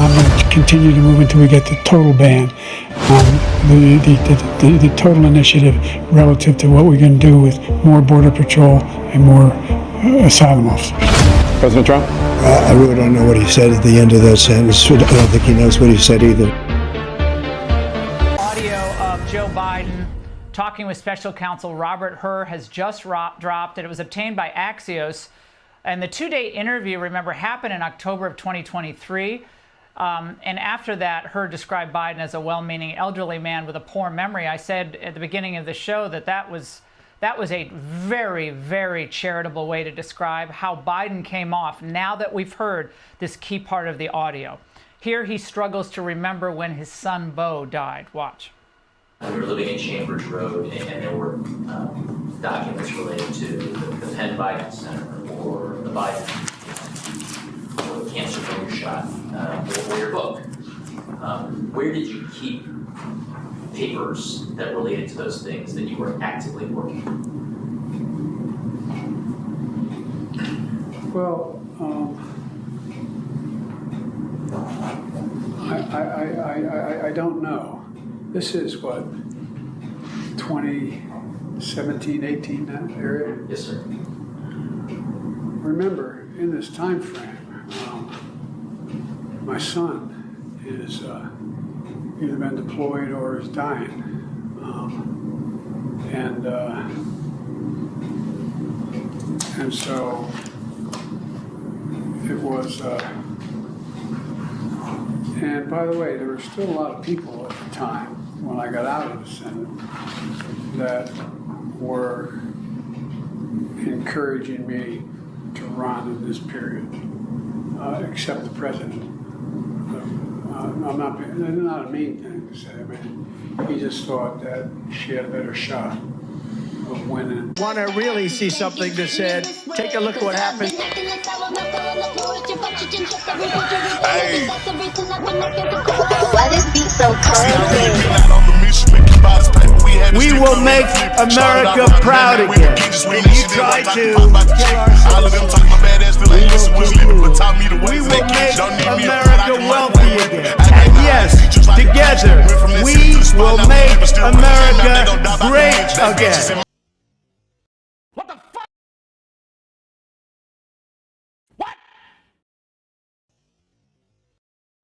I'm going to continue to move until we get the total ban, the total initiative relative to what we're going to do with more Border Patrol and more asylum officers. President Trump? I really don't know what he said at the end of that sentence. I don't think he knows what he said either. Audio of Joe Biden talking with special counsel Robert Hur has just dropped, and it was obtained by Axios. And the two-day interview, remember, happened in October of 2023. And after that, Hur described Biden as a well-meaning elderly man with a poor memory. I said at the beginning of the show that was a very, very charitable way to describe how Biden came off now that we've heard this key part of the audio. Here he struggles to remember when his son Beau died. Watch. We were living in Chambers Road, and there were documents related to the Penn Biden Center or the Biden or the cancer bone shot or your book. Where did you keep papers that related to those things that you were actively working on? Well, I don't know. This is what, 2017, 18, that area? Yes, sir. Remember, in this time frame, my son is either been deployed or is dying. And so it was, and by the way, there were still a lot of people at the time when I got out of the Senate that were encouraging me to run in this period, except the president. It's not a mean thing to say. I mean, he just thought that she had a better shot of winning. Want to really see something that said, take a look at what happened. Hey. Why this beat so cold? We will make America proud again. And you try to we will make America wealthy again. And yes, together, we will make America great again. What the fuck? What?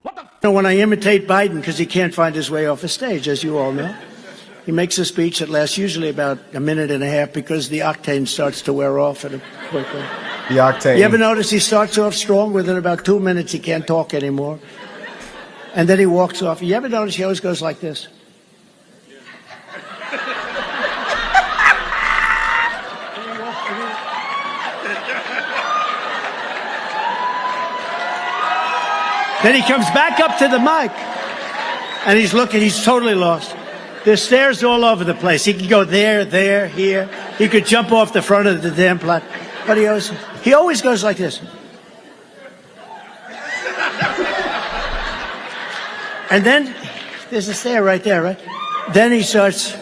What the You know, when I imitate Biden, because he can't find his way off the stage, as you all know, he makes a speech that lasts usually about a minute and a half because the octane starts to wear off at a quickly. The octane. You ever notice he starts off strong? Within about 2 minutes, he can't talk anymore. And then he walks off. You ever notice he always goes like this? Then he comes back up to the mic, and he's looking, he's totally lost. There's stairs all over the place. He can go there, there, here. He could jump off the front of the damn platform. But he always goes like this. And then, there's a stair right there, right? Then he starts.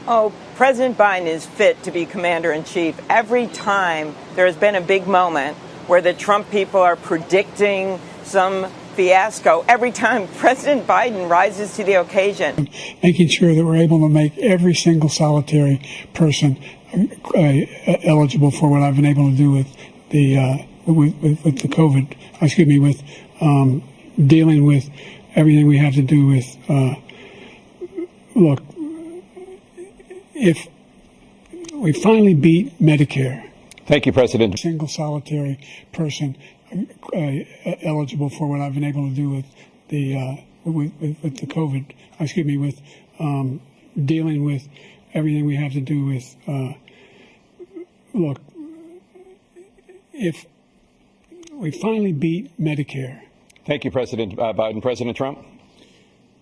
Oh, President Biden is fit to be commander-in-chief. Every time there has been a big moment where the Trump people are predicting some fiasco, every time President Biden rises to the occasion. Making sure that we're able to make every single solitary person eligible for what I've been able to do with the with the COVID. Excuse me, with dealing with everything we have to do with. Look, if we finally beat Medicare. Thank you, President. Single solitary person eligible for what I've been able to do with the with the COVID. Excuse me, with dealing with everything we have to do with. Look, if we finally beat Medicare. Thank you, President Biden. President Trump?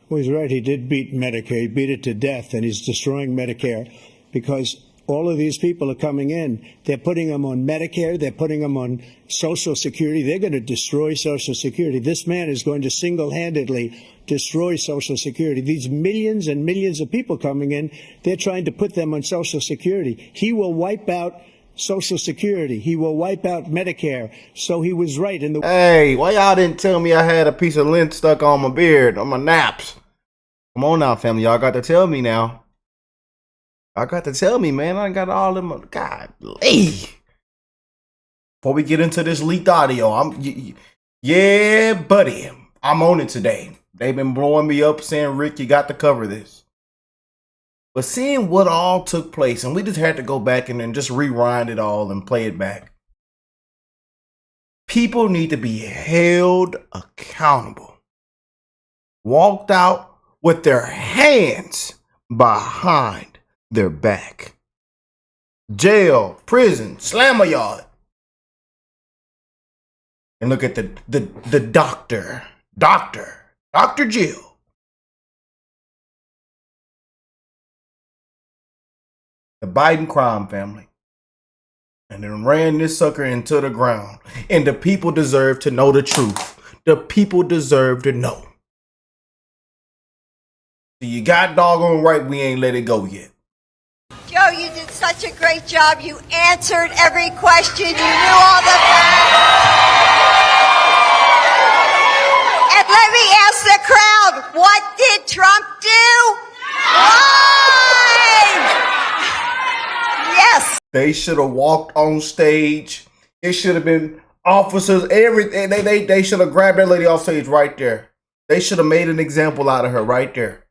Well, he's right. He did beat Medicare. He beat it to death, and he's destroying Medicare because all of these people are coming in. They're putting them on Medicare. They're putting them on Social Security. They're going to destroy Social Security. This man is going to single-handedly destroy Social Security. These millions and millions of people coming in, they're trying to put them on Social Security. He will wipe out Social Security. He will wipe out Medicare. So he was right. Hey, why y'all didn't tell me I had a piece of lint stuck on my beard, on my naps? Come on now, family. Y'all got to tell me now. I got to tell me, man. I got all them. God, before we get into this leaked audio, yeah, buddy. I'm on it today. They've been blowing me up saying, Rick, you got to cover this. But seeing what all took place, and we just had to go back and then just rewind it all and play it back. People need to be held accountable. Walked out with their hands behind their back. Jail, prison, slammer yard. And look at the Dr. Jill. The Biden crime family. And then ran this sucker into the ground. And the people deserve to know the truth. The people deserve to know. So you got doggone right we ain't let it go yet. Joe, you did such a great job. You answered every question. You knew all the facts. And let me ask the crowd, what did Trump do? Lied! Yes. They should have walked on stage. It should have been officers. Everything. They should have grabbed that lady off stage right there. They should have made an example out of her right there.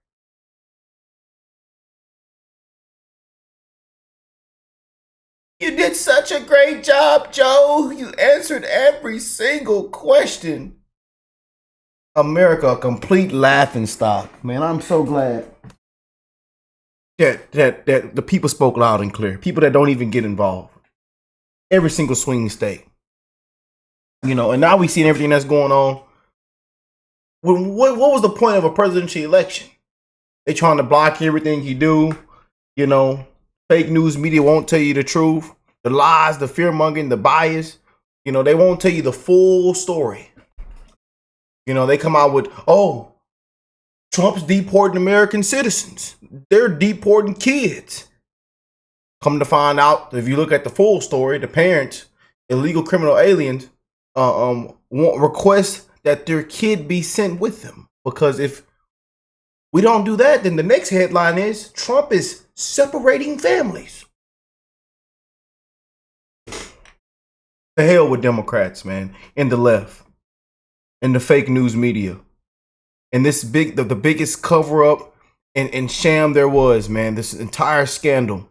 You did such a great job, Joe. You answered every single question. America, a complete laughingstock. Man, I'm so glad that the people spoke loud and clear. People that don't even get involved. Every single swing state. You know, and now we see everything that's going on. What was the point of a presidential election? They trying to block everything you do. You know, fake news media won't tell you the truth. The lies, the fear-mongering, the bias. You know, they won't tell you the full story. You know, they come out with, oh, Trump's deporting American citizens. They're deporting kids. Come to find out, if you look at the full story, the parents, illegal criminal aliens, won't request that their kid be sent with them. Because if we don't do that, then the next headline is Trump is separating families. The hell with Democrats, man, and the left, and the fake news media, and this the biggest cover up and sham there was, man. This entire scandal,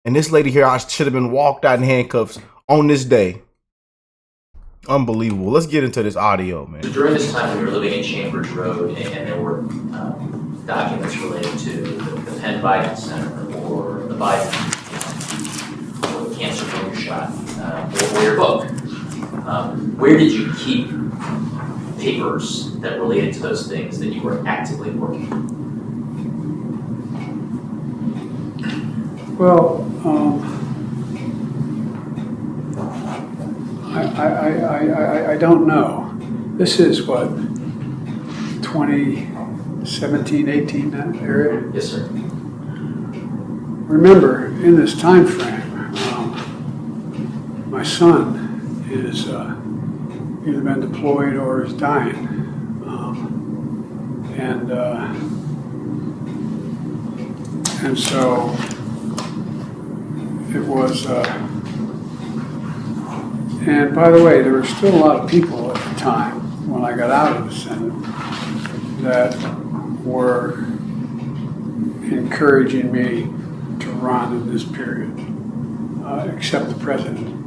and this lady here, I should have been walked out in handcuffs on this day. Unbelievable. Let's get into this audio, man. During this time, we were living in Chambers Road, and there were documents related to the Penn Biden Center or the Biden or the cancer shot. Or your book. Where did you keep papers that related to those things that you were actively working on? Well, I don't know. This is what, 2017, 18, that area? Yes, sir. Remember, in this time frame, my son is either been deployed or is dying, and so it was. And by the way, there were still a lot of people at the time when I got out of the Senate that were encouraging me to run in this period, except the president.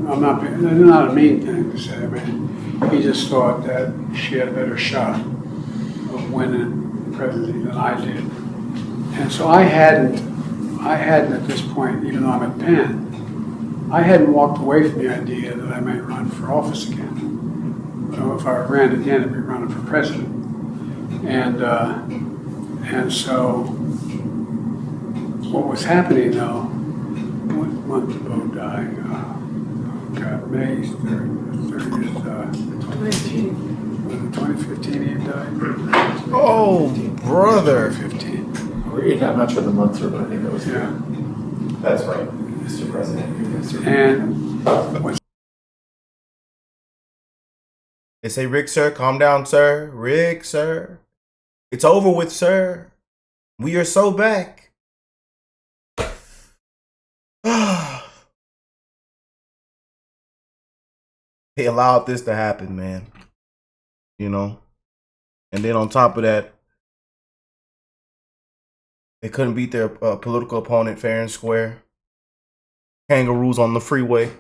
That's not a mean thing to say. I mean, he just thought that she had a better shot of winning the presidency than I did. And so I hadn't at this point, even though I'm at Penn, I hadn't walked away from the idea that I might run for office again. If I ran again, I'd be running for president. And so what was happening though, what month did Bo die? May 30th, 2015 he died. Oh, brother. 2015. I'm not sure the months are, but I think that was Yeah. That's right, Mr. President. And what's They say, Rick, sir, calm down, sir. Rick, sir. It's over with, sir. We are so back. They allowed this to happen, man. You know? And then on top of that, they couldn't beat their political opponent fair and square. Kangaroos on the freeway.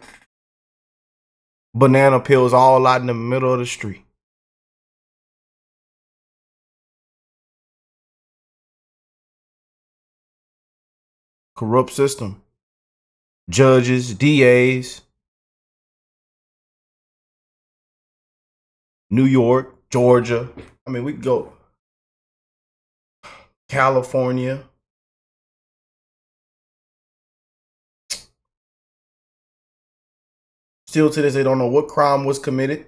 Banana peels all out in the middle of the street. Corrupt system. Judges, DAs. New York, Georgia. I mean, we could go. California. Still to this, they don't know what crime was committed.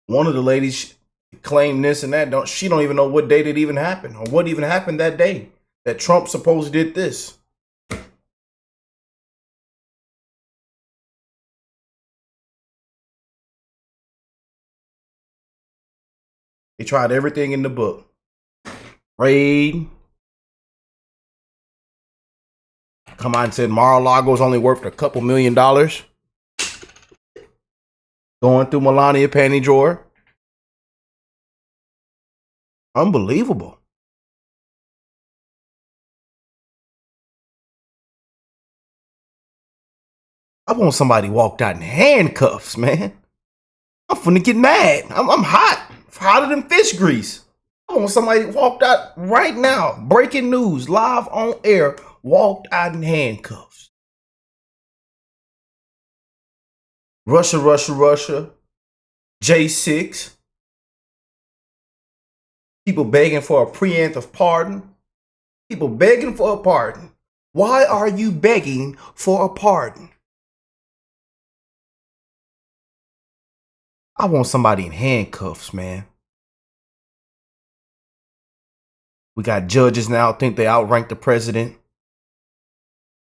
One of the ladies claimed this and that. She don't even know what date it even happened or what even happened that day that Trump supposedly did this. They tried everything in the book. Raid. Come on and said Mar-a-Lago's only worth a couple $1 million. Going through Melania panty drawer. Unbelievable. I want somebody walked out in handcuffs, man. I'm finna get mad. I'm hot. Hotter than fish grease. I want somebody walked out right now. Breaking news, live on air. Walked out in handcuffs. Russia, Russia, Russia. J6. People begging for a preemptive pardon. People begging for a pardon. Why are you begging for a pardon? I want somebody in handcuffs, man. We got judges now think they outrank the president.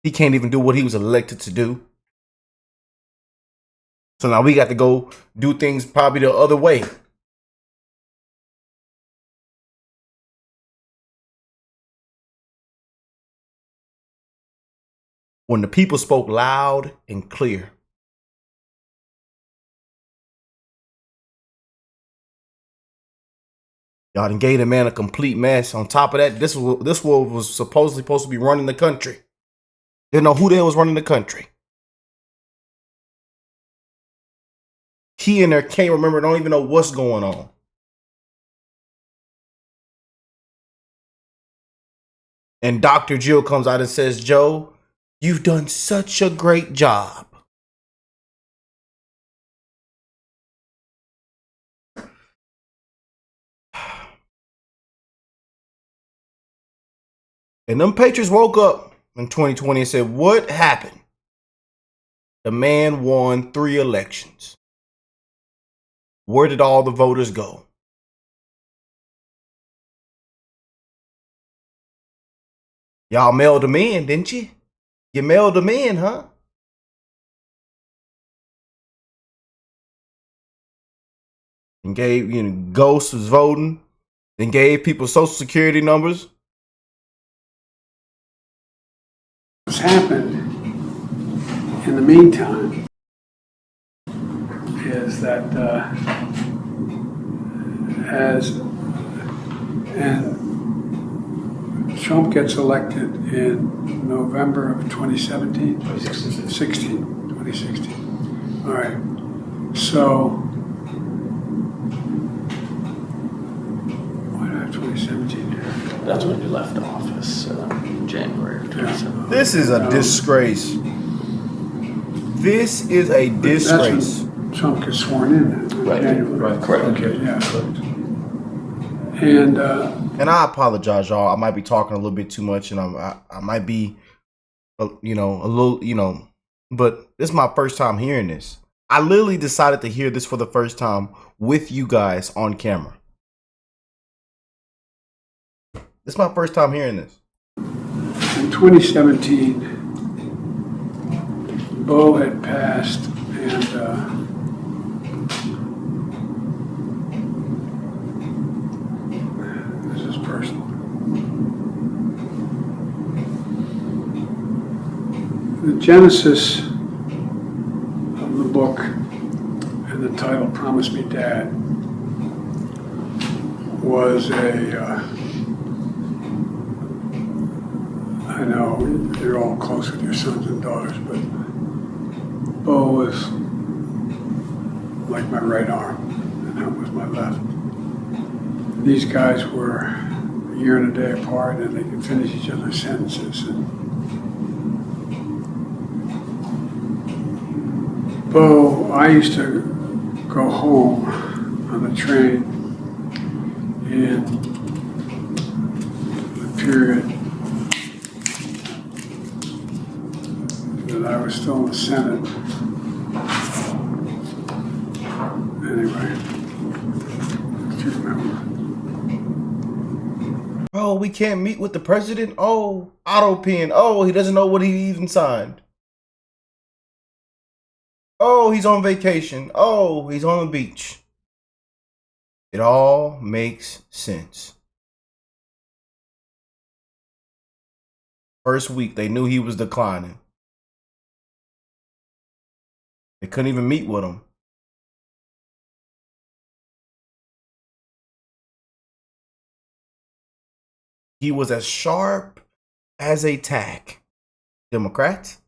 He can't even do what he was elected to do. So now we got to go do things probably the other way. When the people spoke loud and clear. Y'all done gave the man a complete mess. On top of that, this world was supposed to be running the country. Didn't know who the hell was running the country. He and there can't remember, don't even know what's going on. And Dr. Jill comes out and says, Joe, you've done such a great job. And them Patriots woke up in 2020 and said, what happened? The man won 3 elections. Where did all the voters go? Y'all mailed them in, didn't you? You mailed them in, huh? And gave, Ghost was voting. Then gave people social security numbers. What's happened in the meantime is that Trump gets elected in November of 2017? 2016. All right. So, why do I have 2017 here? That's when you left office, January of 2017. This is a disgrace. This is a disgrace. That's when Trump gets sworn in. Right. January. Right. Correct. Okay, yeah. And I apologize, y'all. I might be talking a little bit too much, and I might be, a little, but this is my first time hearing this. I literally decided to hear this for the first time with you guys on camera. This is my first time hearing this. In 2017, Bo had passed, and this is personal. The genesis of the book and the title, Promise Me Dad, was I know you're all close with your sons and daughters, but Bo was like my right arm, and that was my left. These guys were a year and a day apart, and they could finish each other's sentences. And Bo, I used to go home on the train in the period that I was still in the Senate. Anyway, if you remember. Oh, we can't meet with the president. Oh, Autopen. Oh, he doesn't know what he even signed. Oh, he's on vacation. Oh, he's on the beach. It all makes sense. First week, they knew he was declining. They couldn't even meet with him. He was as sharp as a tack. Democrats?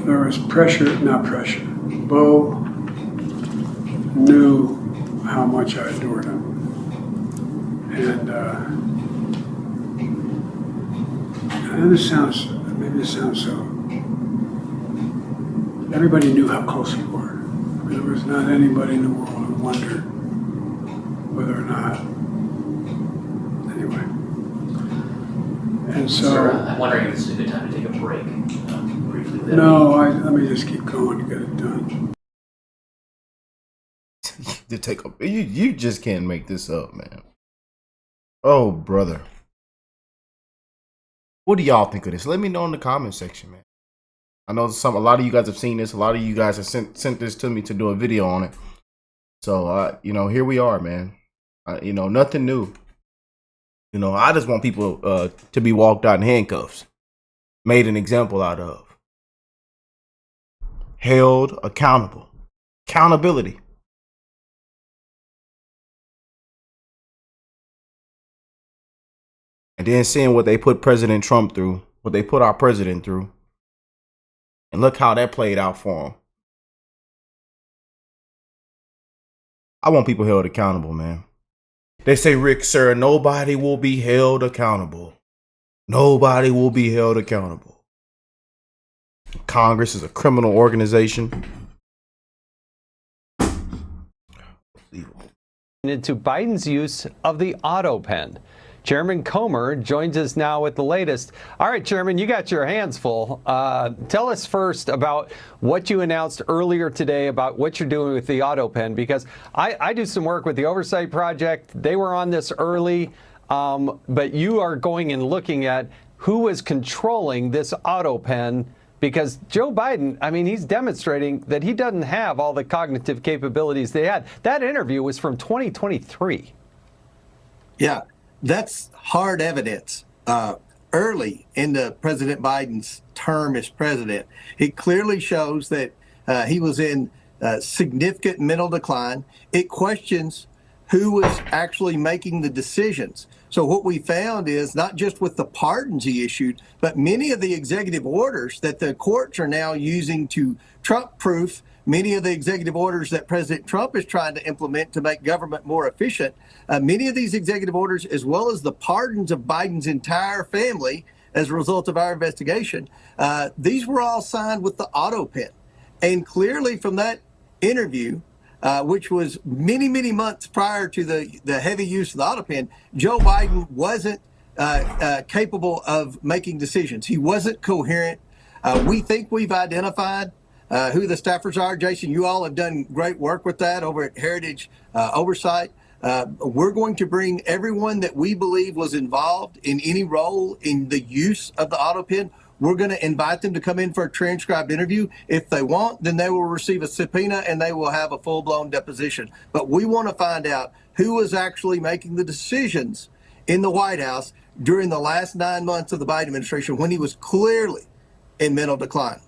There was pressure, not pressure. Bo knew how much I adored him. And this sounds, maybe it sounds so, everybody knew how close we were. I mean, there was not anybody in the world who wondered whether or not, anyway. And so, Sir, I'm wondering if this is a good time to take a break. Briefly. No, let me just keep going to get it done. You just can't make this up, man. Oh, brother. What do y'all think of this? Let me know in the comment section, man. I know a lot of you guys have seen this. A lot of you guys have sent this to me to do a video on it. So, here we are, man. Nothing new. I just want people to be walked out in handcuffs, made an example out of, held accountable, accountability. And then seeing what they put President Trump through, what they put our president through, and look how that played out for him. I want people held accountable, man. They say, Rick, sir, nobody will be held accountable. Nobody will be held accountable. Congress is a criminal organization. Into Biden's use of the Autopen. Chairman Comer joins us now with the latest. All right, Chairman, you got your hands full. Tell us first about what you announced earlier today about what you're doing with the Autopen, because I do some work with the Oversight Project. They were on this early, but you are going and looking at who is controlling this Autopen, because Joe Biden, I mean, he's demonstrating that he doesn't have all the cognitive capabilities they had. That interview was from 2023. Yeah. That's hard evidence. Early into President Biden's term as president, it clearly shows that he was in significant mental decline. It questions who was actually making the decisions. So what we found is not just with the pardons he issued, but many of the executive orders that the courts are now using to Trump-proof many of the executive orders that President Trump is trying to implement to make government more efficient. Many of these executive orders, as well as the pardons of Biden's entire family as a result of our investigation, these were all signed with the Autopen. And clearly from that interview, which was many, many months prior to the heavy use of the Autopen, Joe Biden wasn't capable of making decisions. He wasn't coherent. We think we've identified who the staffers are. Jason, you all have done great work with that over at Heritage Oversight. We're going to bring everyone that we believe was involved in any role in the use of the Autopen. We're going to invite them to come in for a transcribed interview. If they want, then they will receive a subpoena and they will have a full-blown deposition. But we want to find out who was actually making the decisions in the White House during the last 9 months of the Biden administration when he was clearly in mental decline.